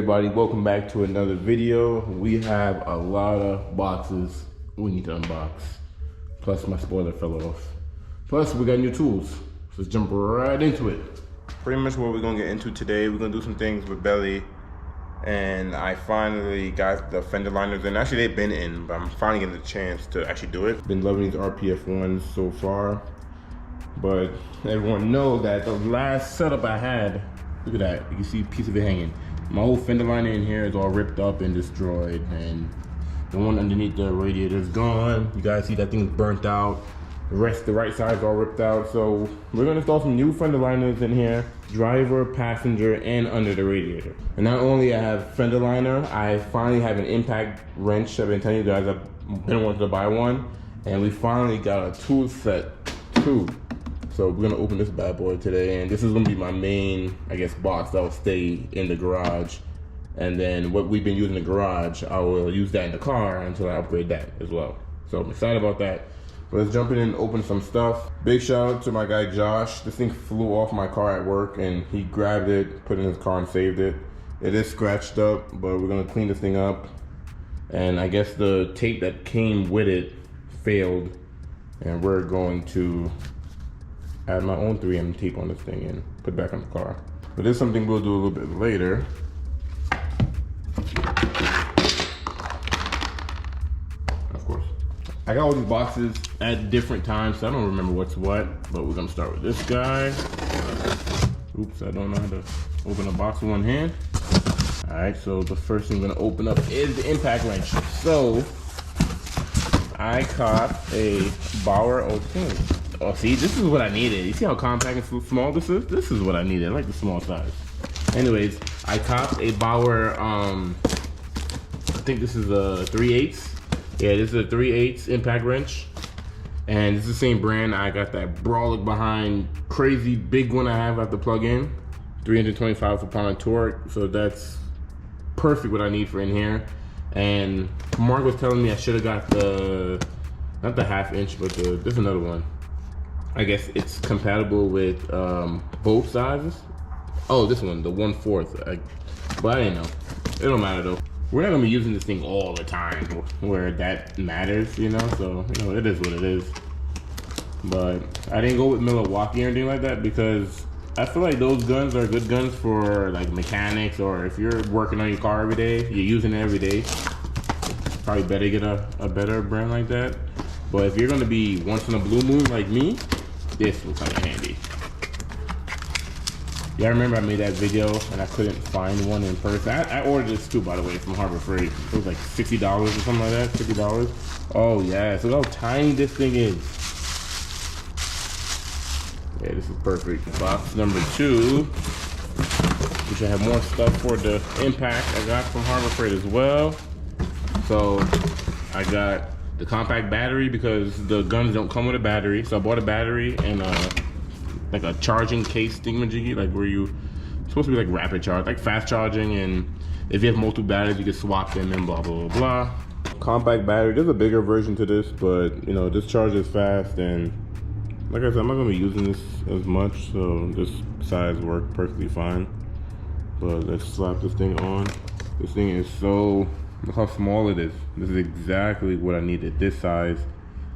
everybody, welcome back to another video. We have a lot of boxes we need to unbox. Plus my spoiler fell off. Plus we got new tools. So let's jump right into it. Pretty much what we're gonna get into today, we're gonna do some things with Belly. And I finally got the fender liners in. Actually they've been in, but I'm finally getting the chance to actually do it. Been loving these RPF ones so far. But everyone know that the last setup I had, look at that, you can see a piece of it hanging. My whole fender liner in here is all ripped up and destroyed, and the one underneath the radiator is gone. You guys see that thing's burnt out. The rest, the right side is all ripped out. So we're gonna install some new fender liners in here, driver, passenger, and under the radiator. And not only I have fender liner, I finally have an impact wrench. I've been telling you guys I've been wanting to buy one, and we finally got a tool set too. So we're gonna open this bad boy today, and this is gonna be my main, I guess, box that will stay in the garage. And then what we've been using in the garage, I will use that in the car until I upgrade that as well. So I'm excited about that. But let's jump in and open some stuff. Big shout out to my guy Josh. This thing flew off my car at work, and he grabbed it, put it in his car, and saved it. It is scratched up, but we're gonna clean this thing up. And I guess the tape that came with it failed, and we're going to add my own 3M tape on this thing and put it back on the car. But this is something we'll do a little bit later. Of course. I got all these boxes at different times, so I don't remember what's what, but we're gonna start with this guy. Oops, I don't know how to open a box with one hand. All right, so the first thing I'm gonna open up is the impact wrench. So, I caught a Bauer O2. Oh, see, this is what I needed. You see how compact and small this is? This is what I needed. I like the small size. Anyways, I copped a Bauer, I think this is a 3/8. Yeah, this is a 3/8 impact wrench. And it's the same brand. I got that brawler behind, crazy big one I have to plug in. 325 foot-pound of torque. So that's perfect what I need for in here. And Mark was telling me I should have got the, not the 1/2 inch, but there's another one. I guess it's compatible with both sizes. Oh, this one, the 1/4. But I didn't know. It don't matter though. We're not gonna be using this thing all the time where that matters, you know? So, you know, it is what it is. But I didn't go with Milwaukee or anything like that because I feel like those guns are good guns for like mechanics, or if you're working on your car every day, you're using it every day, probably better get a better brand like that. But if you're gonna be once in a blue moon like me, this will come in handy. Yeah, I remember I made that video and I couldn't find one in person. I ordered this too, by the way, from Harbor Freight. It was like $60 or something like that, $50. Oh yeah, so look how tiny this thing is. Yeah, this is perfect. Box number 2, which I have more stuff for the impact I got from Harbor Freight as well. So I got the compact battery because the guns don't come with a battery. So I bought a battery and like a charging case thingamajiggy, like where you, it's supposed to be like rapid charge, like fast charging, and if you have multiple batteries, you can swap them and blah, blah, blah, blah. Compact battery, there's a bigger version to this, but you know, this charges fast, and like I said, I'm not gonna be using this as much, so this size worked perfectly fine. But let's slap this thing on. This thing is so, look how small it is. This is exactly what I needed, this size,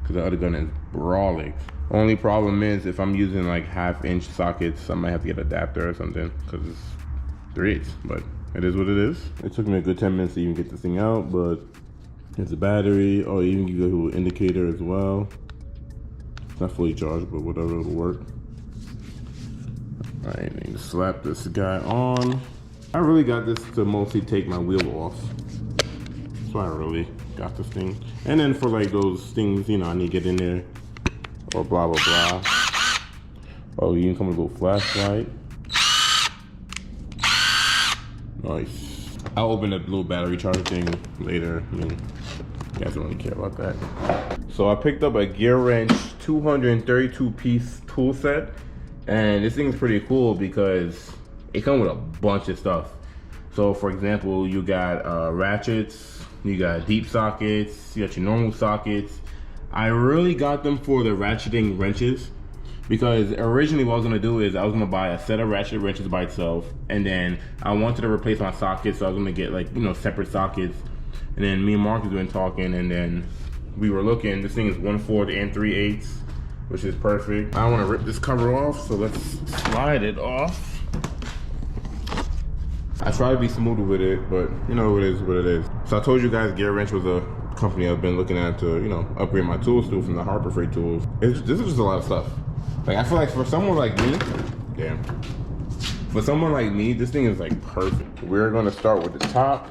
because the other gun is brawling. Only problem is if I'm using like 1/2 inch sockets, I might have to get an adapter or something because it's 3/8, but it is what it is. It took me a good 10 minutes to even get this thing out, but it's a battery. Oh, even give you a little indicator as well. It's not fully charged, but whatever, it'll work. All right, I need to slap this guy on. I really got this to mostly take my wheel off. So I really got this thing. And then for like those things, you know, I need to get in there or blah, blah, blah. Oh, you can come with a little flashlight. Nice. I'll open that little battery charger thing later. I mean, you guys don't really care about that. So I picked up a Gearwrench 232 piece tool set. And this thing is pretty cool because it comes with a bunch of stuff. So for example, you got ratchets, you got deep sockets, you got your normal sockets. I really got them for the ratcheting wrenches Because originally what I was gonna do is I was gonna buy a set of ratchet wrenches by itself, and then I wanted to replace my sockets, so I was gonna get like, you know, separate sockets. And then me and Mark have been talking, and then we were looking. This thing is 1/4 and 3/8, which is perfect. I don't want to rip this cover off, so let's slide it off. I try to be smooth with it, but you know, it is what it is. So I told you guys Gearwrench was a company I've been looking at to, you know, upgrade my tools to from the Harbor Freight tools. This is just a lot of stuff. Like, I feel like for someone like me, damn. For someone like me, this thing is like perfect. We're gonna start with the top.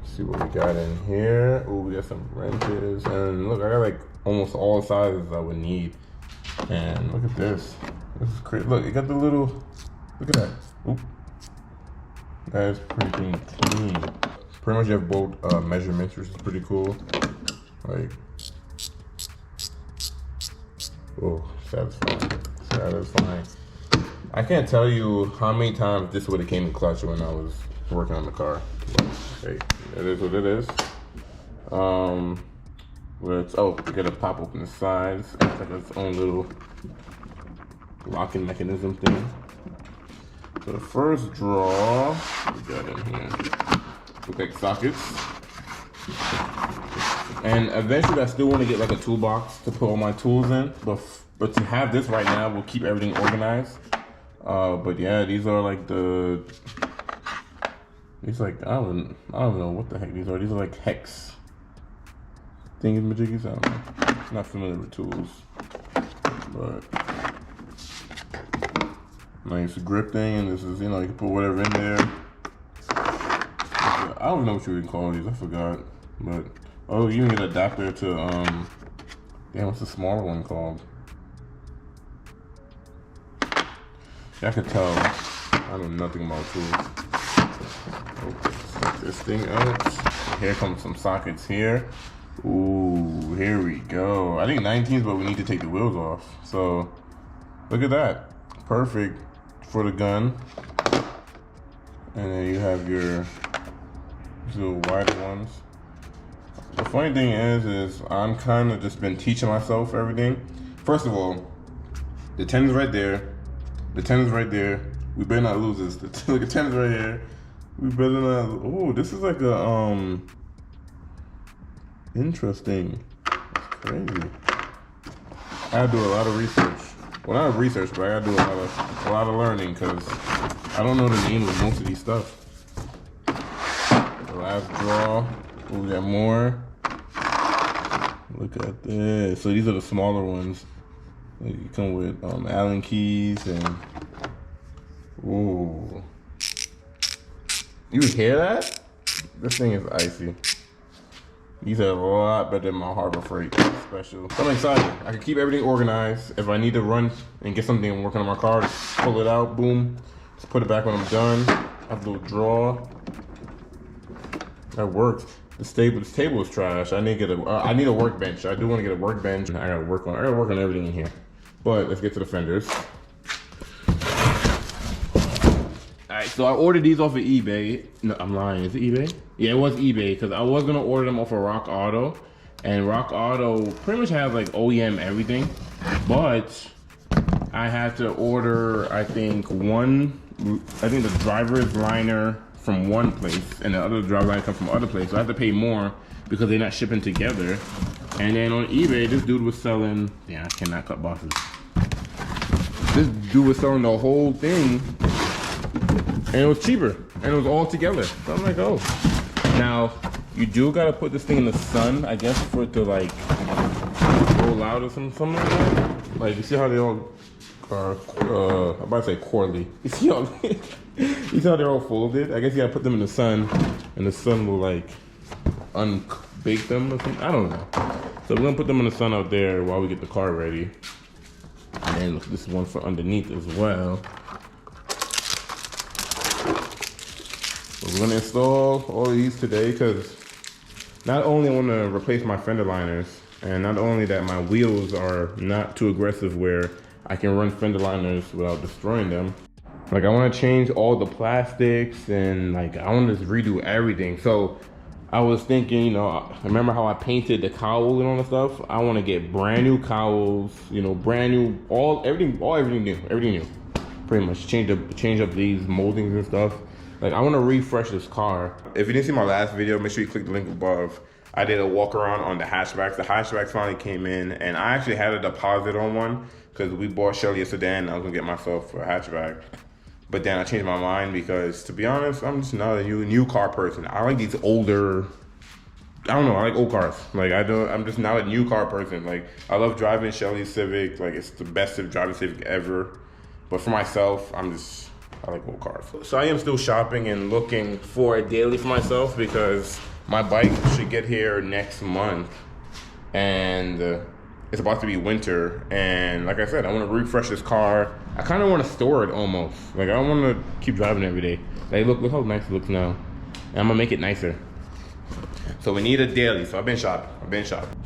See what we got in here. Oh, we got some wrenches. And look, I got like almost all the sizes I would need. And look at this. This is crazy. Look, it got the little, look at that. Oop. That is pretty clean. Pretty much you have both measurements, which is pretty cool. Like, oh, satisfying. Satisfying. I can't tell you how many times this would have came in clutch when I was working on the car. Hey, it is what it is. Oh, we gotta pop open the sides. It's like its own little locking mechanism thing. So the first drawer we got in here look like sockets. And eventually I still want to get like a toolbox to put all my tools in, but to have this right now will keep everything organized. But yeah, these are like these like I don't know what the heck these are. These are like hex thingamajiggies. I don't know. I'm not familiar with tools, but nice grip thing. And this is, you know, you can put whatever in there. I don't know what you would call these. I forgot. But oh, you can get an adapter to damn, what's the smaller one called? I could tell I know nothing about tools. Take this thing out. Here comes some sockets here. Ooh, here we go. I think 19s, but we need to take the wheels off. So look at that. Perfect for the gun. And then you have your little wider ones. The funny thing is I'm kind of just been teaching myself everything. First of all, the 10 is right there. The 10 is right there. We better not lose this. Look, the 10 is right here. We better not. Oh, this is like a interesting. That's crazy. I gotta do a lot of research. Well, not research, but I gotta do a lot of learning because I don't know the name of most of these stuff. The last drawer. Oh, we got more. Look at this. So these are the smaller ones. You come with Allen keys and ooh. You hear that? This thing is icy. These are a lot better than my Harbor Freight special. So I'm excited. I can keep everything organized. If I need to run and get something and working on my car, just pull it out, boom. Just put it back when I'm done. I have a little drawer. That works. This table is trash. I need a workbench. I do want to get a workbench. I gotta work on everything in here. But let's get to the fenders. Alright, so I ordered these off of eBay. No, I'm lying. Is it eBay? Yeah, it was eBay because I was gonna order them off of Rock Auto, and Rock Auto pretty much has like OEM everything, but I had to order I think the driver's liner from one place and the other driver liner comes from other place, so I have to pay more because they're not shipping together. And then on eBay, this dude was selling. Yeah, I cannot cut bosses. This dude was selling the whole thing, and it was cheaper, and it was all together. So I'm like, oh. Now, you do gotta put this thing in the sun, I guess, for it to like roll out or something like that. Like, you see how they all are, I'm about to say quarterly. You see how they're all folded? I guess you gotta put them in the sun, and the sun will like unbake them or something. I don't know. So we're gonna put them in the sun out there while we get the car ready. And this is one for underneath as well. So we're gonna install all of these today because not only I want to replace my fender liners, and not only that my wheels are not too aggressive where I can run fender liners without destroying them. Like, I want to change all the plastics and like I want to just redo everything. So I was thinking, you know, remember how I painted the cowl and all that stuff? I want to get brand new cowls, you know, brand new, everything new, pretty much. Change up these moldings and stuff. Like, I want to refresh this car. If you didn't see my last video, make sure you click the link above. I did a walk around on the hatchbacks. The hatchbacks finally came in, and I actually had a deposit on one because we bought Shelly a sedan and I was gonna get myself a hatchback. But then I changed my mind because, to be honest, I'm just not a new car person. I like these older, I don't know, I like old cars. Like, I'm just not a new car person. Like, I love driving Shelly Civic. Like, it's the best driving Civic ever. But for myself, I like old cars. So I am still shopping and looking for a daily for myself because my bike should get here next month. And it's about to be winter. And like I said, I want to refresh this car. I kind of want to store it almost. Like, I don't want to keep driving every day. Like, look how nice it looks now. And I'm gonna make it nicer. So we need a daily. So I've been shopping.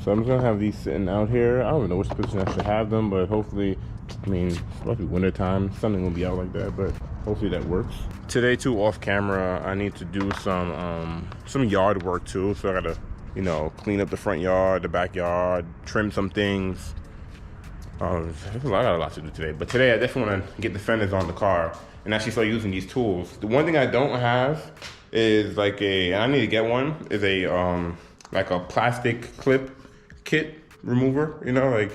So I'm just gonna have these sitting out here. I don't even know which position I should have them, but hopefully, I mean, it's about to be winter time. Something will be out like that, but hopefully that works. Today too, off camera, I need to do some yard work too. So I gotta, you know, clean up the front yard, the backyard, trim some things. I got a lot to do today, but today I definitely want to get the fenders on the car and actually start using these tools. The one thing I don't have is like and I need to get one, is a like a plastic clip kit remover, you know, like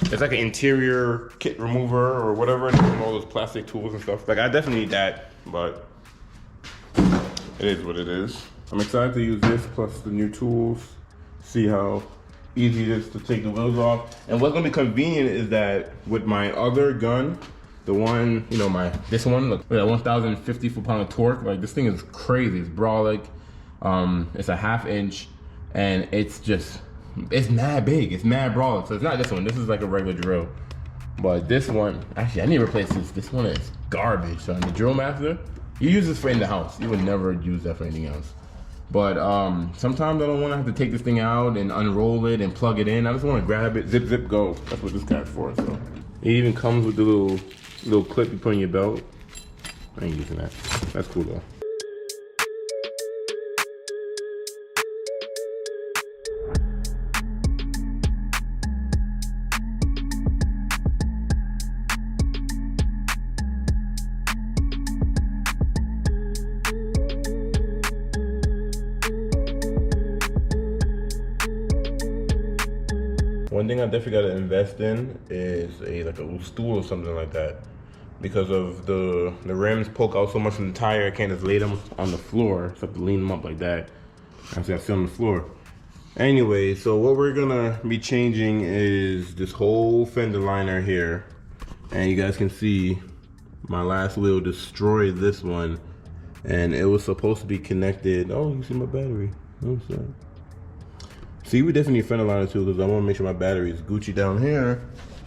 it's like an interior kit remover or whatever, and all those plastic tools and stuff. Like, I definitely need that, but it is what it is. I'm excited to use this plus the new tools, see how easy it is to take the wheels off. And what's gonna be convenient is that with my other gun, the one, you know, this one, look, with that 1,050 foot-pound of torque, like, this thing is crazy. It's brolic. It's a 1/2 inch, and it's mad big. It's mad brolic. So it's not this one. This is like a regular drill. But this one, actually, I need to replace this. This one is garbage. So the Drill Master, you use this for in the house. You would never use that for anything else. But sometimes I don't want to have to take this thing out and unroll it and plug it in. I just want to grab it, zip, zip, go. That's what this guy's for. So it even comes with the little clip you put in your belt. I ain't using that. That's cool though. One thing I definitely gotta invest in is like a little stool or something like that, because of the rims poke out so much from the tire. I can't just lay them on the floor, so I have to lean them up like that. Actually, I sit on the floor. Anyway, so what we're gonna be changing is this whole fender liner here, and you guys can see my last wheel destroyed this one, and it was supposed to be connected. Oh, you see my battery. Oh, sorry. See, we definitely need a fender liner too, because I want to make sure my battery is Gucci down here.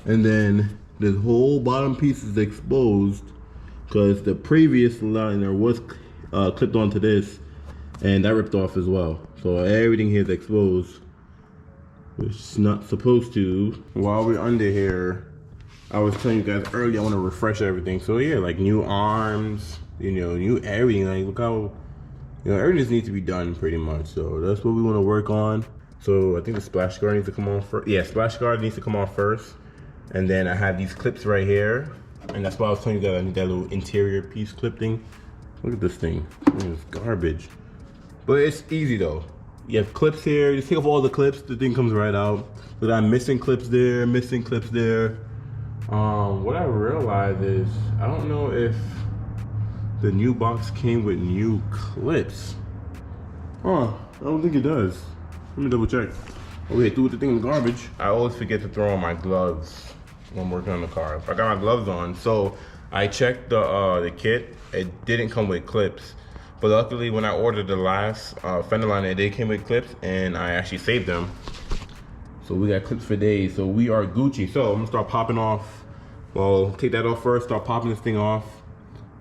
And then this whole bottom piece is exposed because the previous liner was clipped onto this, and that ripped off as well. So everything here is exposed, which is not supposed to. While we're under here, I was telling you guys earlier, I want to refresh everything. So yeah, like new arms, you know, new everything. Like, look how, you know, everything just needs to be done pretty much. So that's what we want to work on. So I think the splash guard needs to come on first. Yeah, splash guard needs to come on first. And then I have these clips right here. And that's why I was telling you guys I need that little interior piece clip thing. Look at this thing. It's garbage. But it's easy though. You have clips here. You take off all the clips, the thing comes right out. But I'm missing clips there, missing clips there. What I realized is, I don't know if the new box came with new clips. I don't think it does. Let me double check. Okay, threw the thing in the garbage. I always forget to throw on my gloves when working on the car. I got my gloves on, so I checked the kit. It didn't come with clips, but luckily when I ordered the last fender liner, they came with clips, and I actually saved them. So we got clips for days. So we are Gucci. So I'm gonna start popping off. Well, take that off first. Start popping this thing off,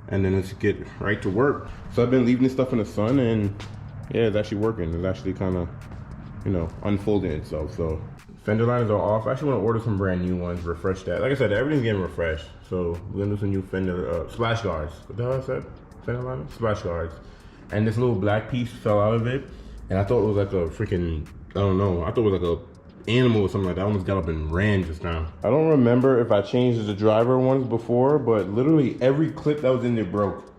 and then let's get right to work. So I've been leaving this stuff in the sun, and yeah, it's actually working. It's actually kind of, you know, unfolding itself. So fender liners are off. I actually want to order some brand new ones, refresh that. Like I said, everything's getting refreshed. So we're gonna do some new fender splash guards. What the hell I said? Fender liners? Splash guards. And this little black piece fell out of it. And I thought it was like a freaking, I don't know, I thought it was like a animal or something like that. I almost got up and ran just now. I don't remember if I changed the driver once before, but literally every clip that was in there broke.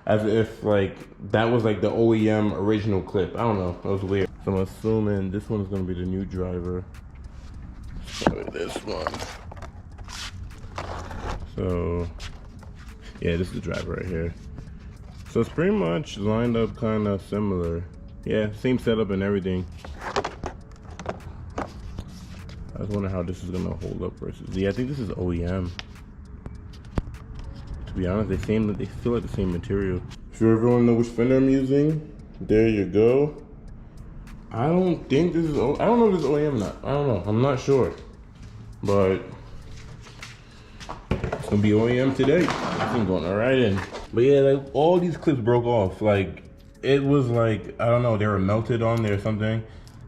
As if like, that was like the OEM original clip. I don't know, that was weird. So I'm assuming this one's gonna be the new driver. Probably this one. So, yeah, this is the driver right here. So it's pretty much lined up kind of similar. Yeah, same setup and everything. I was wondering how this is gonna hold up versus. Yeah, I think this is OEM. To be honest, they feel like the same material. If you ever want to know which Fender I'm using, there you go. I don't think this is. I don't know if this is OEM or not. I don't know. I'm not sure, but it's gonna be OEM today. I'm going right in. But yeah, like all these clips broke off. Like it was like, I don't know, they were melted on there or something.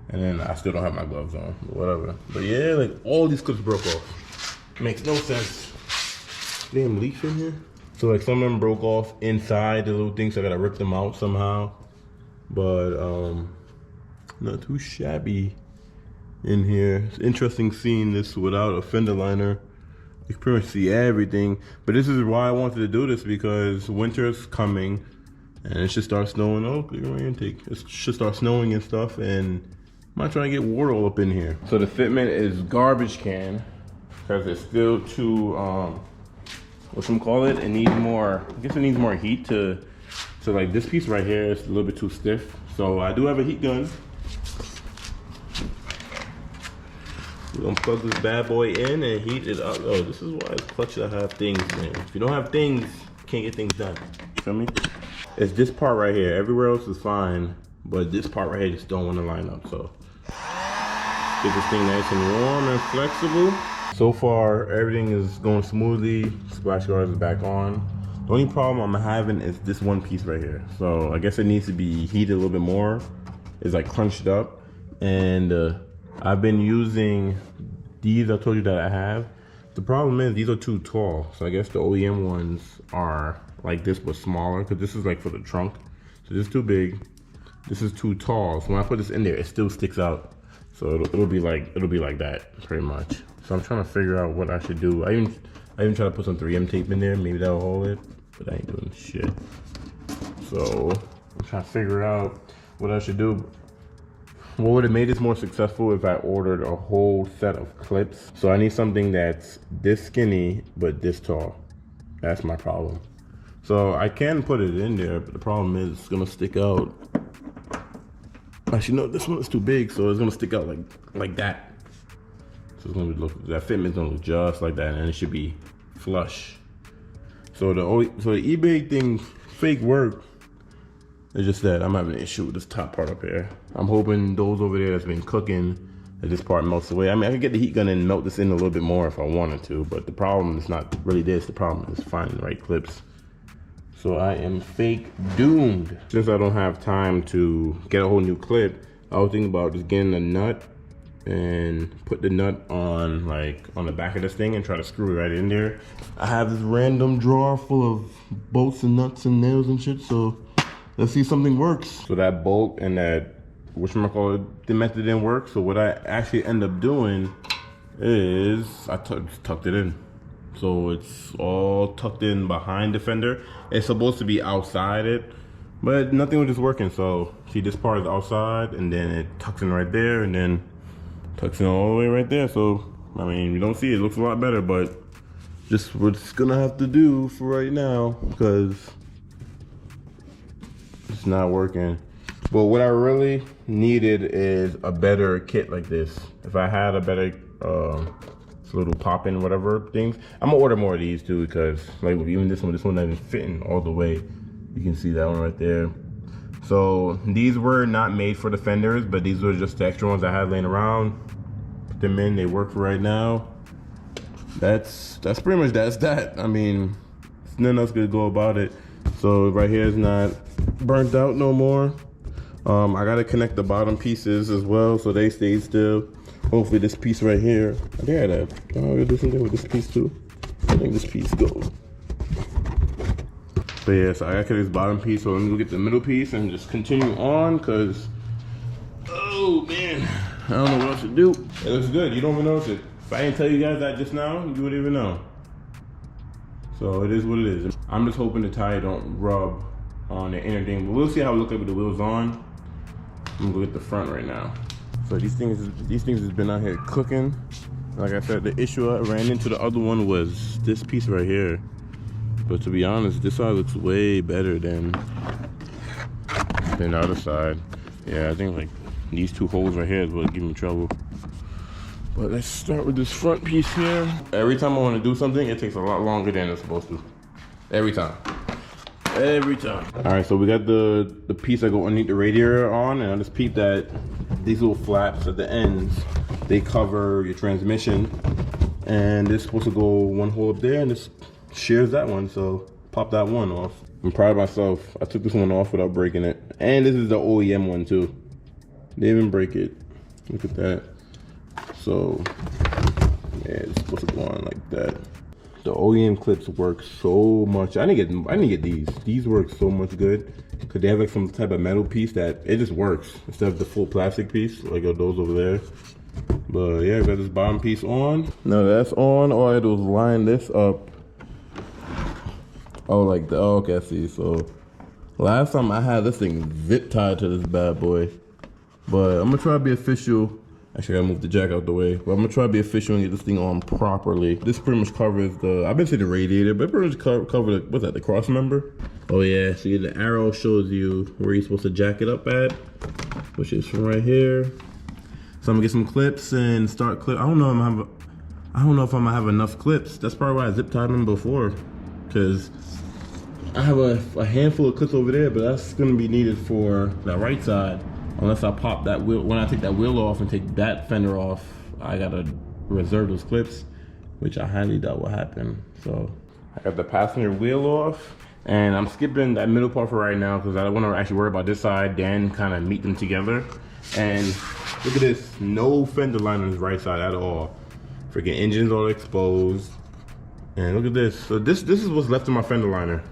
And then I still don't have my gloves on, but whatever. But yeah, like all these clips broke off. Makes no sense. Damn leaf in here. So like some of them broke off inside the little things, so I gotta rip them out somehow. But not too shabby in here. It's interesting seeing this without a fender liner. You can pretty much see everything. But this is why I wanted to do this, because winter's coming and it should start snowing. Oh, clear my intake. It should start snowing and stuff, and I'm not trying to get water all up in here. So the fitment is garbage can, because it's still too, whatchamacallit, it needs more, I guess it needs more heat to like this piece right here is a little bit too stiff. So I do have a heat gun. We're gonna plug this bad boy in and heat it up. Oh, this is why it's clutch to have things, man. If you don't have things, you can't get things done. You feel me? It's this part right here. Everywhere else is fine, but this part right here just don't want to line up. So get this thing nice and warm and flexible. So far, everything is going smoothly. Splash guard is back on. The only problem I'm having is this one piece right here. So I guess it needs to be heated a little bit more. It's like crunched up, and I've been using these. I told you that I have. The problem is these are too tall. So I guess the OEM ones are like this but smaller, because this is like for the trunk. So this is too big. This is too tall. So when I put this in there, it still sticks out. So it'll be like that pretty much. So I'm trying to figure out what I should do. I even try to put some 3M tape in there. Maybe that'll hold it, but I ain't doing shit. So I'm trying to figure out what I should do. What would have made this more successful if I ordered a whole set of clips? So I need something that's this skinny but this tall. That's my problem. So I can put it in there, but the problem is it's gonna stick out. Actually, no, this one is too big, so it's gonna stick out like that. So it's gonna look, that fitment's gonna look just like that, and it should be flush. So the eBay thing fake work. It's just that I'm having an issue with this top part up here. I'm hoping those over there that's been cooking, that this part melts away. I mean, I could get the heat gun and melt this in a little bit more if I wanted to, but the problem is not really this. The problem is finding the right clips. So I am fake doomed. Since I don't have time to get a whole new clip, I was thinking about just getting a nut and put the nut on the back of this thing and try to screw it right in there. I have this random drawer full of bolts and nuts and nails and shit, so let's see if something works. So that bolt and that, whatchamacallit, the method didn't work. So what I actually end up doing is I tucked it in. So it's all tucked in behind the fender. It's supposed to be outside it, but nothing was just working. So see, this part is outside, and then it tucks in right there, and then tucks in all the way right there. So I mean, you don't see it, it looks a lot better, but just what it's gonna have to do for right now, because it's not working. But what I really needed is a better kit like this. If I had a better little pop-in whatever things, I'm gonna order more of these too, because like even this one not even fitting all the way. You can see that one right there. So these were not made for the Fenders, but these were just the extra ones I had laying around. Put them in, they work for right now. That's pretty much that. I mean, there's nothing else to go about it. So right here is not burnt out no more. I gotta connect the bottom pieces as well so they stay still. Hopefully this piece right here, I think I had to do something with this piece too. I think this piece goes. But yeah, so I gotta connect this bottom piece, so let me go get the middle piece and just continue on, because Oh man, I don't know what else to do. It looks good, you don't even notice it. If I didn't tell you guys that just now, you wouldn't even know. So it is what it is. I'm just hoping the tire don't rub on the inner thing, but we'll see how it looks like with the wheels on. I'm gonna go get the front right now. So these things has been out here cooking. Like I said, the issue I ran into the other one was this piece right here. But to be honest, this side looks way better than the other side. Yeah, I think like these two holes right here is what give me trouble. But let's start with this front piece here. Every time I want to do something, it takes a lot longer than it's supposed to. Every time. Every time. All right, so we got the piece that go underneath the radiator on, and I just peeped that these little flaps at the ends, they cover your transmission, and it's supposed to go one hole up there, and this shares that one, so pop that one off. I'm proud of myself. I took this one off without breaking it, and this is the OEM one too. They didn't even break it. Look at that. So yeah, it's supposed to go on like that. The OEM clips work so much. I didn't get these. These work so much good because they have like some type of metal piece that it just works instead of the full plastic piece like those over there. But yeah, I got this bottom piece on. Now that's on. All I had to was line this up. Oh, like the okay, I see. So last time I had this thing zip tied to this bad boy, but I'm gonna try to be official. Actually, I gotta move the jack out the way. But I'm gonna try to be official and get this thing on properly. This pretty much covers the, I've been saying the radiator, but it pretty much cover the, what's that, the cross member? Oh yeah, see the arrow shows you where you're supposed to jack it up at, which is from right here. So I'm gonna get some clips and start clip. I don't know if I'm gonna have enough clips. That's probably why I zip tied them before, because I have a handful of clips over there, but that's gonna be needed for the right side. Unless I pop that wheel, when I take that wheel off and take that fender off, I gotta reserve those clips, which I highly doubt will happen. So I got the passenger wheel off, and I'm skipping that middle part for right now because I don't want to actually worry about this side, then kind of meet them together. And look at this, no fender line on this right side at all. Freaking engine's all exposed. And look at this. So this is what's left of my fender liner.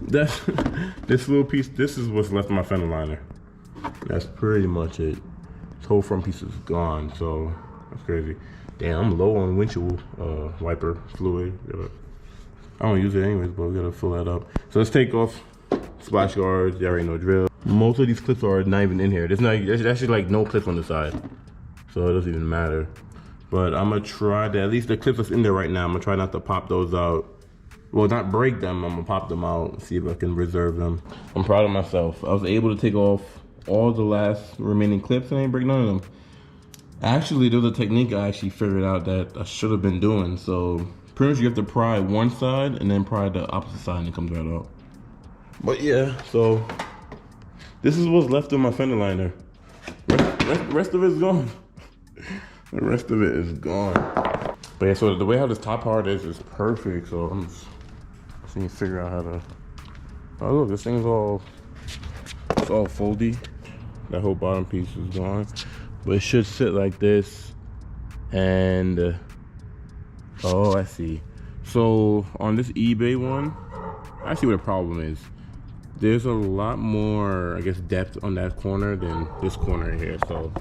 That's this little piece. This is what's left of my fender liner. That's pretty much it. This whole front piece is gone, so that's crazy. Damn, I'm low on windshield wiper fluid. I don't use it anyways, but we gotta fill that up. So let's take off splash guards. You already know drill. Most of these clips are not even in here. There's actually like no clip on the side, so it doesn't even matter. But I'm gonna try to, at least the clips that's in there right now, I'm gonna try not to pop those out. Well, not break them, I'm gonna pop them out and see if I can reserve them. I'm proud of myself. I was able to take off all the last remaining clips and I ain't break none of them. Actually, there was a technique I actually figured out that I should have been doing. So pretty much you have to pry one side and then pry the opposite side and it comes right out. But yeah, so this is what's left of my fender liner. Rest of it is gone. The rest of it is gone. But yeah, so the way how this top part is perfect. So I'm just seeing figure out how to, oh look, this thing's all, it's all foldy. That whole bottom piece is gone, but it should sit like this. And oh, I see. So on this eBay one, I see what the problem is. There's a lot more, I guess, depth on that corner than this corner here. So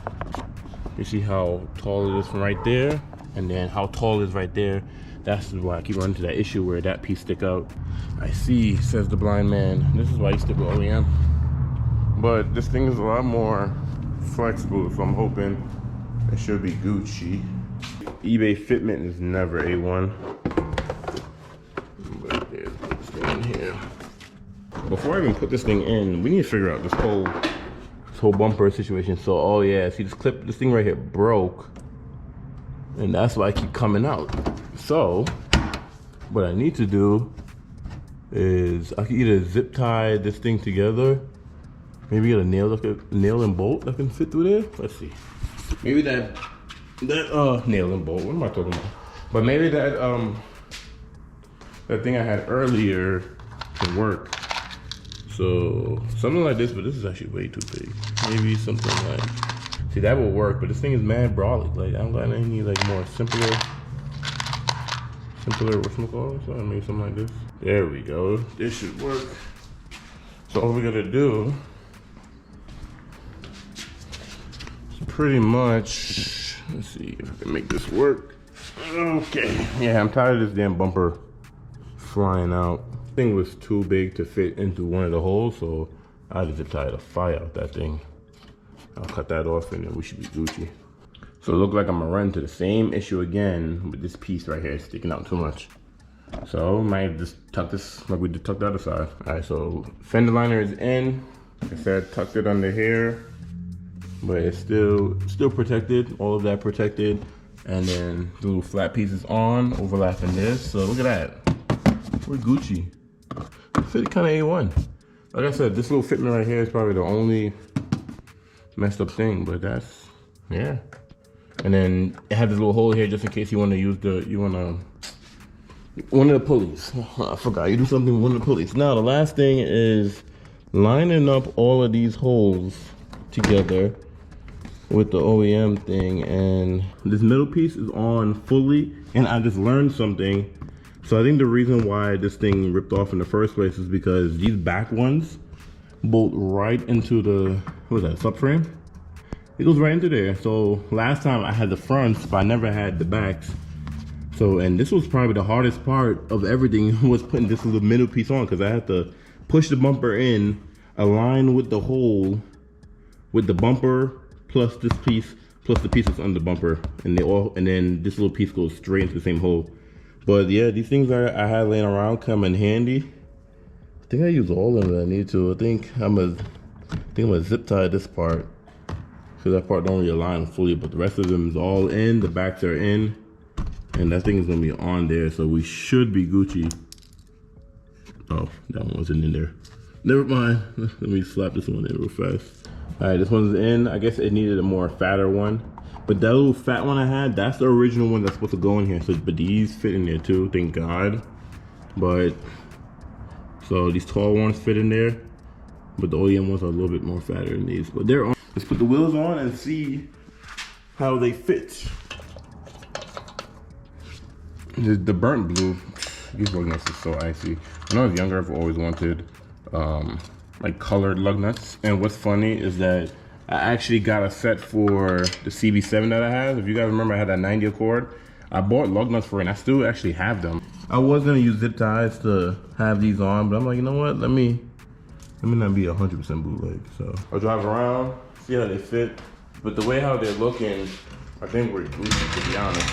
you see how tall it is from right there, and then how tall it is right there. That's why I keep running into that issue where that piece stick out. I see, says the blind man. This is why you stick with OEM. But this thing is a lot more flexible, so I'm hoping it should be Gucci. eBay fitment is never A1. But there's this thing in here. Before I even put this thing in, we need to figure out this whole bumper situation. So, oh yeah, see this thing right here broke. And that's why I keep coming out. So, what I need to do is I can either zip tie this thing together. Maybe get a nail and bolt that can fit through there. Let's see. Maybe that nail and bolt. What am I talking about? But maybe that thing I had earlier can work. So something like this, but this is actually way too big. Maybe something like, see, that will work, but this thing is mad brolic. Like I'm glad I need like more simpler whatchamacallit? So maybe something like this. There we go. This should work. So all we gotta do pretty much, let's see if I can make this work. Okay, yeah, I'm tired of this damn bumper flying out. Thing was too big to fit into one of the holes, so I just decided to fire out that thing. I'll cut that off and then we should be Gucci. So it looks like I'm gonna run into the same issue again with this piece right here sticking out too much. So I might just tuck this like we just tucked the other side. All right, so fender liner is in. Like I said, tucked it under here, but it's still protected, all of that protected. And then the little flat piece is on, overlapping this. So look at that, we're Gucci. Fit kind of A1. Like I said, this little fitment right here is probably the only messed up thing, but that's, yeah. And then it had this little hole here just in case you want to use one of the pulleys. Oh, I forgot, you do something with one of the pulleys. Now the last thing is lining up all of these holes together with the OEM thing, and this middle piece is on fully, and I just learned something. So I think the reason why this thing ripped off in the first place is because these back ones bolt right into the, what was that, subframe? It goes right into there. So last time I had the fronts, but I never had the backs. So, and this was probably the hardest part of everything was putting this little middle piece on, because I had to push the bumper in, align with the hole, with the bumper, plus this piece, plus the pieces under the bumper, and then this little piece goes straight into the same hole. But yeah, these things I had laying around come in handy. I think I use all of them that I need to. I think I'm gonna zip tie this part, so that part don't really align fully, but the rest of them is all in, the backs are in, and that thing is gonna be on there, so we should be Gucci. Oh, that one wasn't in there. Never mind, let me slap this one in real fast. All right, this one's in. I guess it needed a more fatter one. But that little fat one I had, that's the original one that's supposed to go in here. So, but these fit in there too, thank God. But, so these tall ones fit in there. But the OEM ones are a little bit more fatter than these. But they're on. Let's put the wheels on and see how they fit. The burnt blue, these lug nuts are so icy. When I was younger, I've always wanted like colored lug nuts. And what's funny is that I actually got a set for the CB7 that I have. If you guys remember, I had that 90 Accord. I bought lug nuts for it, and I still actually have them. I was gonna use zip ties to have these on, but I'm like, you know what? Let me not be 100% bootleg. So I'll drive around, see how they fit. But the way how they're looking, I think we're Gucci, to be honest.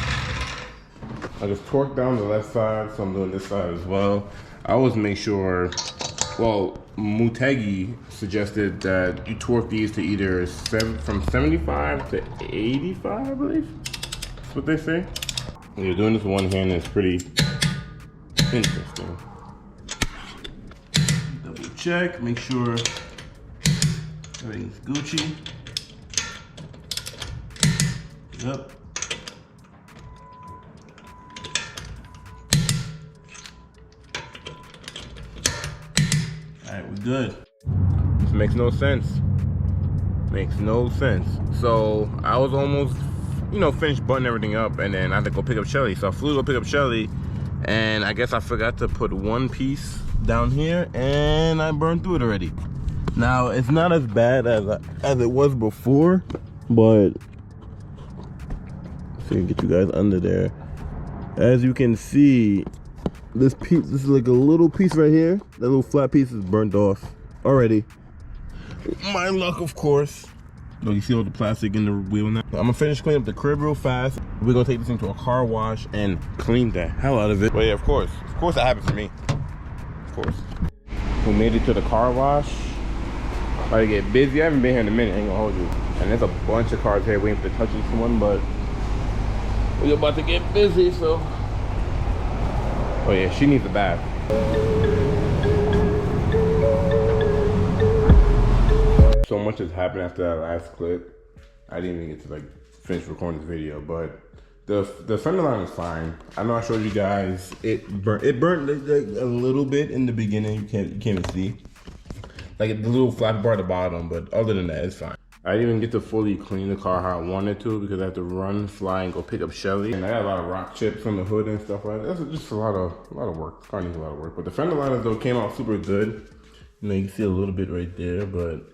I just torqued down the left side, so I'm doing this side as well. I always make sure, well, Mutegi suggested that you torque these to either from 75 to 85, I believe. That's what they say. When you're doing this with one hand, it's pretty interesting. Double check, make sure everything's Gucci. Yep. All right, we're good. This makes no sense. Makes no sense. So I was almost, finished buttoning everything up, and then I had to go pick up Shelly. So I flew to go pick up Shelly, and I guess I forgot to put one piece down here, and I burned through it already. Now it's not as bad as it was before, but so I can get you guys under there. As you can see, this piece, this is like a little piece right here. That little flat piece is burnt off already. My luck, of course. Look, you see all the plastic in the wheel now? I'm gonna finish cleaning up the crib real fast. We're gonna take this into a car wash and clean the hell out of it. But yeah, of course that happened for me. Of course. We made it to the car wash. About to get busy. I haven't been here in a minute, I ain't gonna hold you. And there's a bunch of cars here waiting for the touch of this one, but we're about to get busy, so. Oh yeah, she needs a bath. So much has happened after that last clip. I didn't even get to finish recording this video, but the fender line is fine. I know I showed you guys it burnt a little bit in the beginning. You can't even see the little flat bar at the bottom, but other than that, it's fine. I didn't even get to fully clean the car how I wanted to because I have to run, fly, and go pick up Shelly. And I got a lot of rock chips on the hood and stuff like that. That's just a lot of work. The car needs a lot of work. But the fender liners though came out super good. You can see a little bit right there, but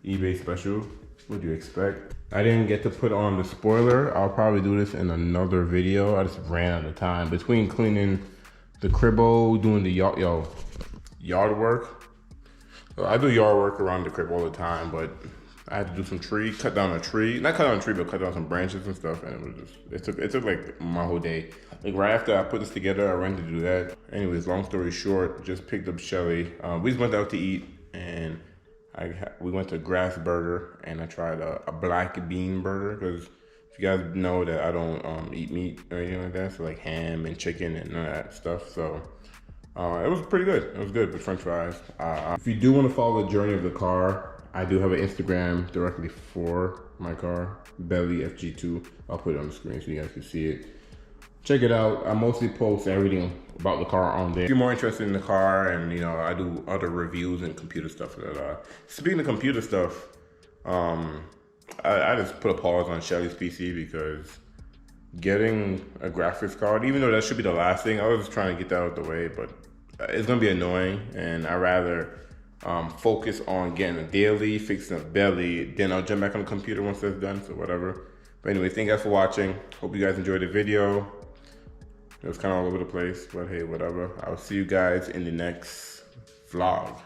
eBay special. What do you expect? I didn't get to put on the spoiler. I'll probably do this in another video. I just ran out of time between cleaning the cribbo, doing the yard work. So I do yard work around the crib all the time, but I had to do some cut down a tree. Not cut down a tree, but cut down some branches and stuff. And it was just, it took like my whole day. Like right after I put this together, I ran to do that. Anyways, long story short, just picked up Shelly. We just went out to eat, and we went to Grass Burger, and I tried a black bean burger, because if you guys know that I don't eat meat or anything like that, so like ham and chicken and none of that stuff. So it was pretty good. It was good with French fries. If you do want to follow the journey of the car, I do have an Instagram directly for my car, Belly FG2. I'll put it on the screen so you guys can see it. Check it out. I mostly post everything about the car on there. If you're more interested in the car, and you know, I do other reviews and computer stuff. Speaking of computer stuff, I just put a pause on Shelly's PC because getting a graphics card, even though that should be the last thing, I was just trying to get that out of the way, but it's gonna be annoying, and I rather focus on getting a daily, fixing a belly, then I'll jump back on the computer once that's done, so whatever. But anyway, thank you guys for watching. Hope you guys enjoyed the video. It was kind of all over the place, but hey, whatever. I'll see you guys in the next vlog.